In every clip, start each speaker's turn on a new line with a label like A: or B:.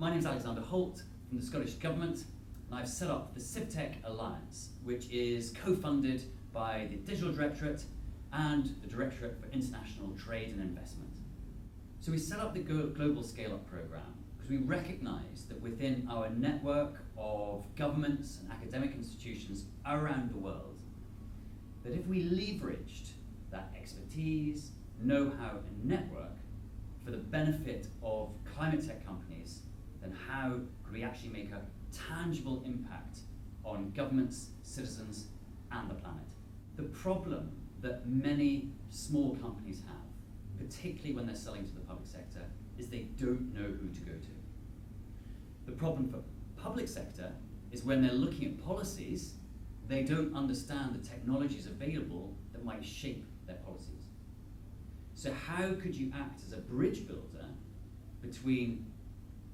A: My name is Alexander Holt from the Scottish Government, and I've set up the CivTech Alliance, which is co-funded by the Digital Directorate and the Directorate for International Trade and Investment. So we set up the Global Scale-Up Programme because we recognise that within our network of governments and academic institutions around the world, that if we leveraged that expertise, know-how and network for the benefit of climate tech companies, then how could we actually make a tangible impact on governments, citizens and the planet? The problem that many small companies have, particularly when they're selling to the public sector, is they don't know who to go to. The problem for public sector is when they're looking at policies, they don't understand the technologies available that might shape their policies. So how could you act as a bridge builder between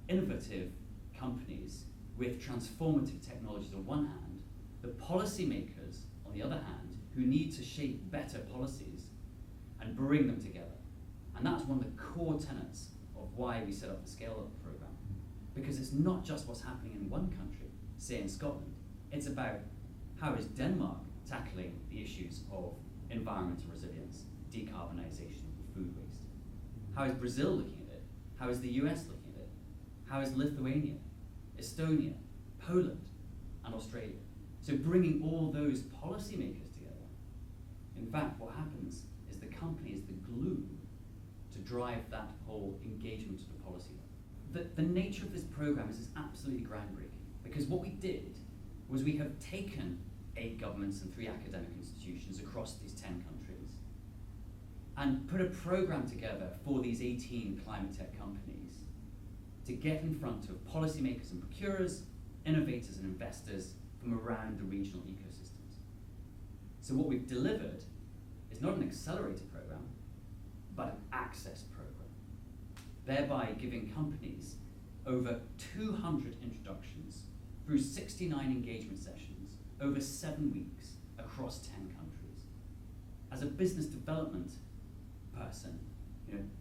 A: innovative companies with transformative technologies on one hand, the policymakers on the other hand, who need to shape better policies and bring them together? And that's one of the core tenets of why we set up the Scale Up programme. Because it's not just what's happening in one country, say in Scotland, it's about how is Denmark tackling the issues of environmental resilience, decarbonisation and food waste? How is Brazil looking at it? How is the US looking at it? How is Lithuania, Estonia, Poland and Australia? So bringing all those policymakers together, in fact what happens is the company is the glue to drive that whole engagement at the policy level. The nature of this programme is absolutely groundbreaking, because what we did was we have taken 8 governments and 3 academic institutions across these 10 countries and put a programme together for these 18 climate tech companies to get in front of policymakers and procurers, innovators and investors from around the regional ecosystems. So what we've delivered is not an accelerator programme, but an access programme, thereby giving companies over 200 introductions through 69 engagement sessions over 7 weeks across 10 countries. As a business development person,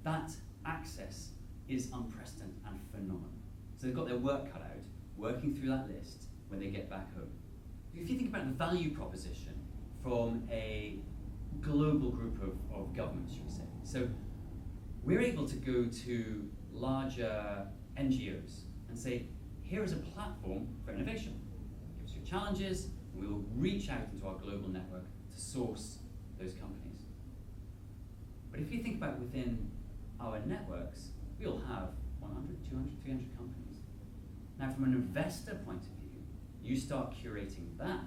A: that access is unprecedented and phenomenal. So they've got their work cut out, working through that list when they get back home. If you think about the value proposition from a global group of governments, should we say, so we're able to go to larger NGOs and say, here is a platform for innovation. Give us your challenges, and we will reach out into our global network to source those companies. But if you think about within our networks, we all have 100, 200, 300 companies. Now, from an investor point of view, you start curating that,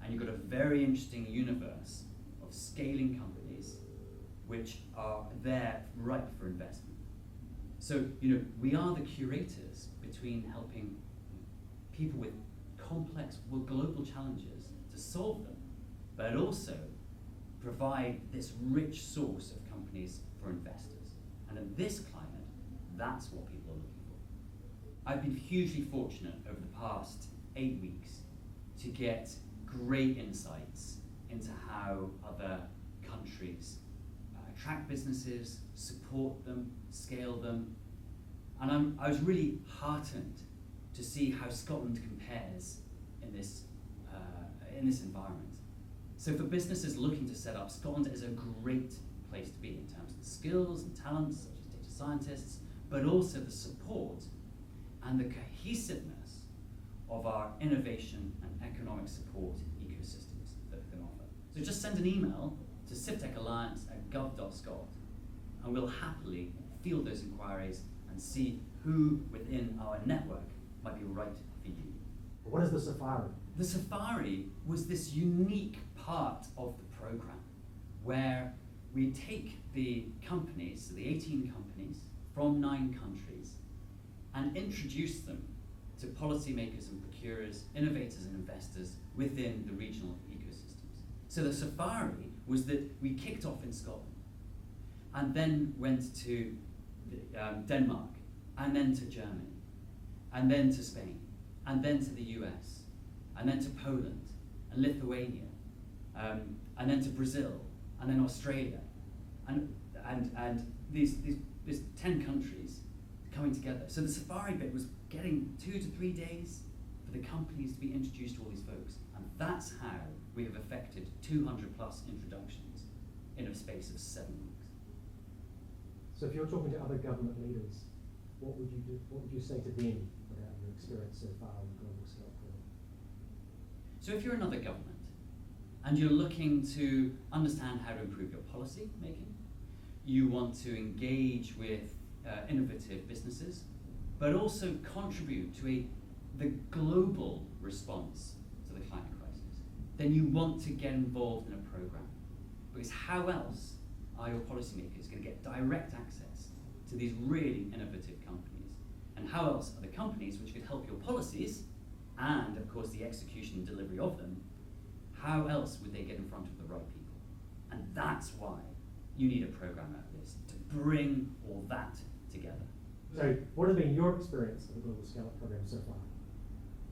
A: and you've got a very interesting universe of scaling companies which are there ripe for investment. So, we are the curators between helping people with complex global challenges to solve them, but also provide this rich source of companies for investors. And in this climate, that's what people are looking for. I've been hugely fortunate over the past 8 weeks to get great insights into how other countries attract businesses, support them, scale them. And I was really heartened to see how Scotland compares in this environment. So for businesses looking to set up, Scotland is a great place to be in terms of the skills and talents, such as data scientists, but also the support and the cohesiveness of our innovation and economic support ecosystems that we can offer. So just send an email to civtechalliance@gov.scot, and we'll happily field those inquiries and see who within our network might be right for you.
B: What is the Safari?
A: The Safari was this unique part of the programme where we take the companies, so the 18 companies from 9 countries, and introduce them to policymakers and procurers, innovators and investors within the regional ecosystems. So the Safari was that we kicked off in Scotland and then went to Denmark, and then to Germany, and then to Spain, and then to the US, and then to Poland, and Lithuania, and then to Brazil, and then Australia, and these 10 countries coming together. So the safari bit was getting 2 to 3 days for the companies to be introduced to all these folks. And that's how we have effected 200 plus introductions in a space of 7 weeks.
B: So if you're talking to other government leaders, what would you do? What would you say to them about your experience so far on the global scale program?
A: So if you're another government and you're looking to understand how to improve your policy making, you want to engage with innovative businesses, but also contribute to the global response to the climate crisis, then you want to get involved in a program. Because how else are your policymakers going to get direct access to these really innovative companies? And how else are the companies which could help your policies, and of course the execution and delivery of them, how else would they get in front of the right people? And that's why you need a program like this, to bring all that together.
B: So what has been your experience of the Global Scale Up program so far?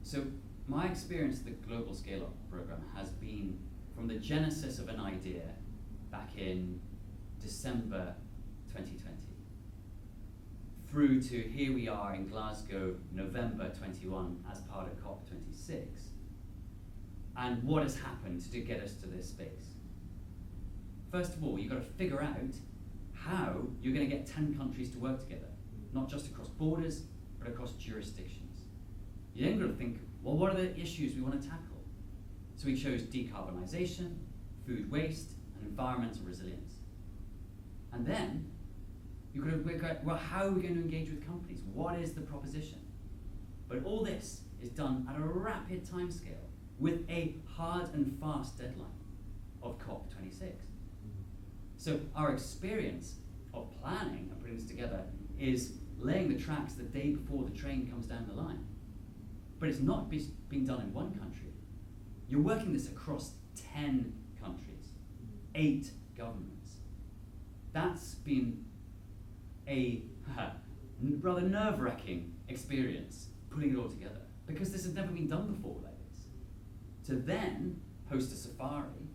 A: So my experience of the Global Scale Up program has been from the genesis of an idea back in December 2020 through to here we are in Glasgow, November 21 as part of COP26, and what has happened to get us to this space. First of all, you've got to figure out how you're going to get 10 countries to work together, not just across borders, but across jurisdictions. You then got to think, well, what are the issues we want to tackle? So we chose decarbonisation, food waste, and environmental resilience. And then you've got to work out, well, how are we going to engage with companies? What is the proposition? But all this is done at a rapid timescale with a hard and fast deadline of COP26. So our experience of planning and putting this together is laying the tracks the day before the train comes down the line. But it's not being done in one country. You're working this across 10 countries, 8 governments. That's been a rather nerve-wracking experience, putting it all together, because this has never been done before like this. To then host a safari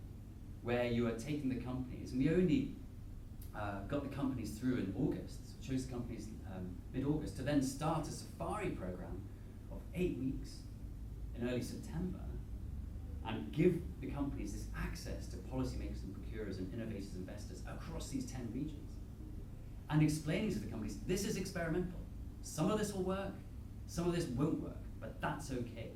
A: where you are taking the companies, and we only got the companies through in August, chose the companies mid-August, to then start a safari program of 8 weeks in early September, and give the companies this access to policymakers and procurers and innovators and investors across these 10 regions. And explaining to the companies, this is experimental. Some of this will work, some of this won't work, but that's okay.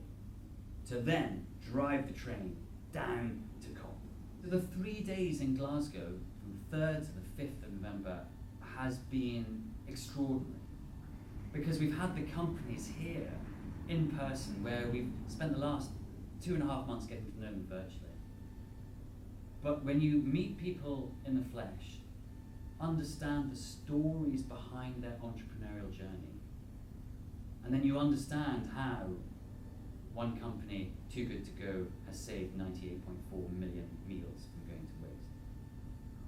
A: To then drive the train down to COP. So the 3 days in Glasgow, from 3rd to the 5th of November, has been extraordinary. Because we've had the companies here in person, where we've spent the last 2.5 months getting to know them virtually. But when you meet people in the flesh, understand the stories behind their entrepreneurial journey, and then you understand how one company, Too Good To Go, has saved 98.4 million meals from going to waste.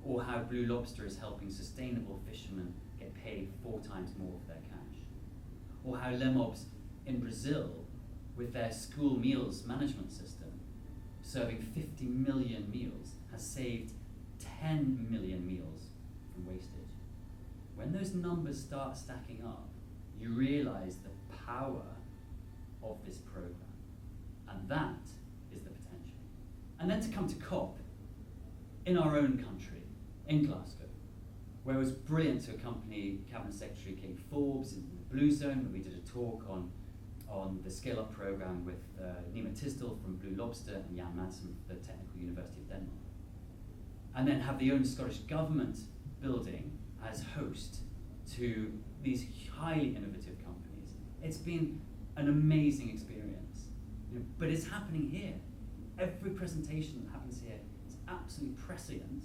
A: Or how Blue Lobster is helping sustainable fishermen get paid 4 times more for their catch. Or how Lemobs in Brazil, with their school meals management system, serving 50 million meals, has saved 10 million meals from wastage. When those numbers start stacking up, you realize the power of this program. And that is the potential. And then to come to COP in our own country, in Glasgow, where it was brilliant to accompany Cabinet Secretary Kate Forbes in the Blue Zone, where we did a talk on the Scale Up program with Nima Tisdall from Blue Lobster and Jan Madsen from the Technical University of Denmark. And then have the own Scottish Government building as host to these highly innovative companies. It's been an amazing experience, but it's happening here. Every presentation that happens here is absolutely prescient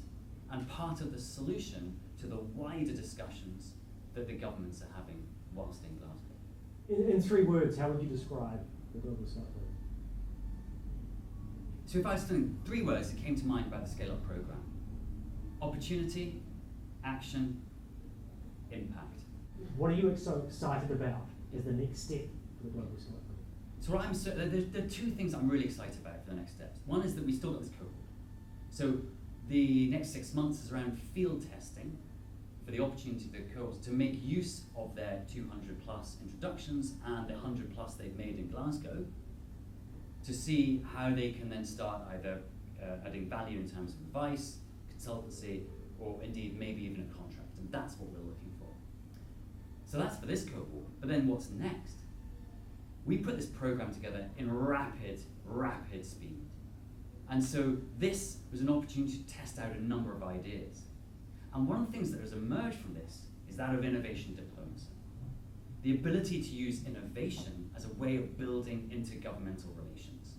A: and part of the solution to the wider discussions that the governments are having whilst in Glasgow.
B: In 3 words, how would you describe the Global Scale Up program?
A: So if I was to think 3 words that came to mind about the Scale Up program: opportunity, action, impact.
B: What are you so excited about as the next step for the Global Scale Up program?
A: So there are 2 things I'm really excited about for the next steps. One is that we still got this cohort. So the next 6 months is around field testing for the opportunity for the cohorts to make use of their 200 plus introductions and the 100 plus they've made in Glasgow to see how they can then start either adding value in terms of advice, consultancy, or indeed maybe even a contract. And that's what we're looking for. So that's for this cohort. But then what's next? We put this program together in rapid speed. And so this was an opportunity to test out a number of ideas. And one of the things that has emerged from this is that of innovation diplomacy. The ability to use innovation as a way of building intergovernmental relations.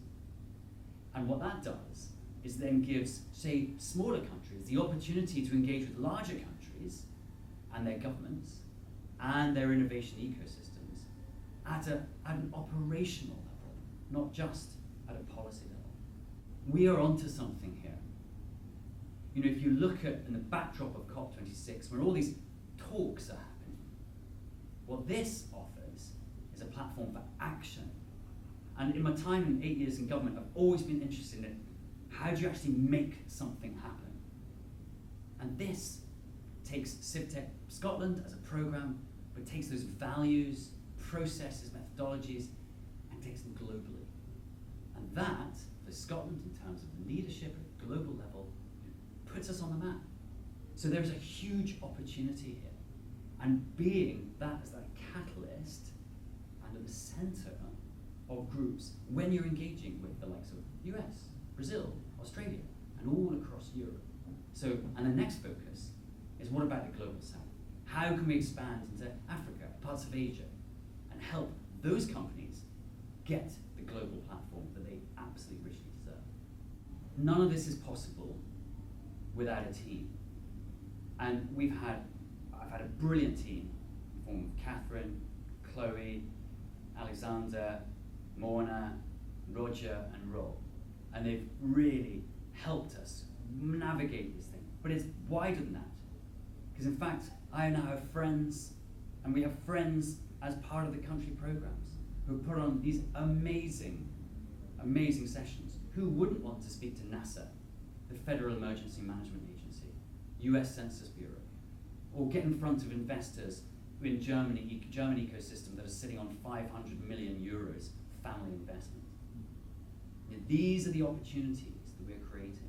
A: And what that does is then gives, say, smaller countries the opportunity to engage with larger countries and their governments and their innovation ecosystems at an operational level, not just at a policy level. We are onto something here. You know, if you look at in the backdrop of COP26, where all these talks are happening, what this offers is a platform for action. And in my time in 8 years in government, I've always been interested in it. How do you actually make something happen? And this takes CivTech Scotland as a program, but takes those values, processes, methodologies, and takes them globally. And that, for Scotland, in terms of leadership at a global level, puts us on the map. So there's a huge opportunity here. And being that as that catalyst and at the center of groups when you're engaging with the likes of US, Brazil, Australia, and all across Europe. So, and the next focus is what about the global south? How can we expand into Africa, parts of Asia, and help those companies get the global platform that they absolutely richly deserve? None of this is possible without a team. And I've had a brilliant team in the form of Catherine, Chloe, Alexander, Morna, Roger, and Rob. And they've really helped us navigate this thing. But it's wider than that. Because in fact, I now have friends, and we have friends as part of the country programs who put on these amazing sessions. Who wouldn't want to speak to NASA, the Federal Emergency Management Agency, US Census Bureau, or get in front of investors in German ecosystem that are sitting on 500 million euros family investment? These are the opportunities that we're creating.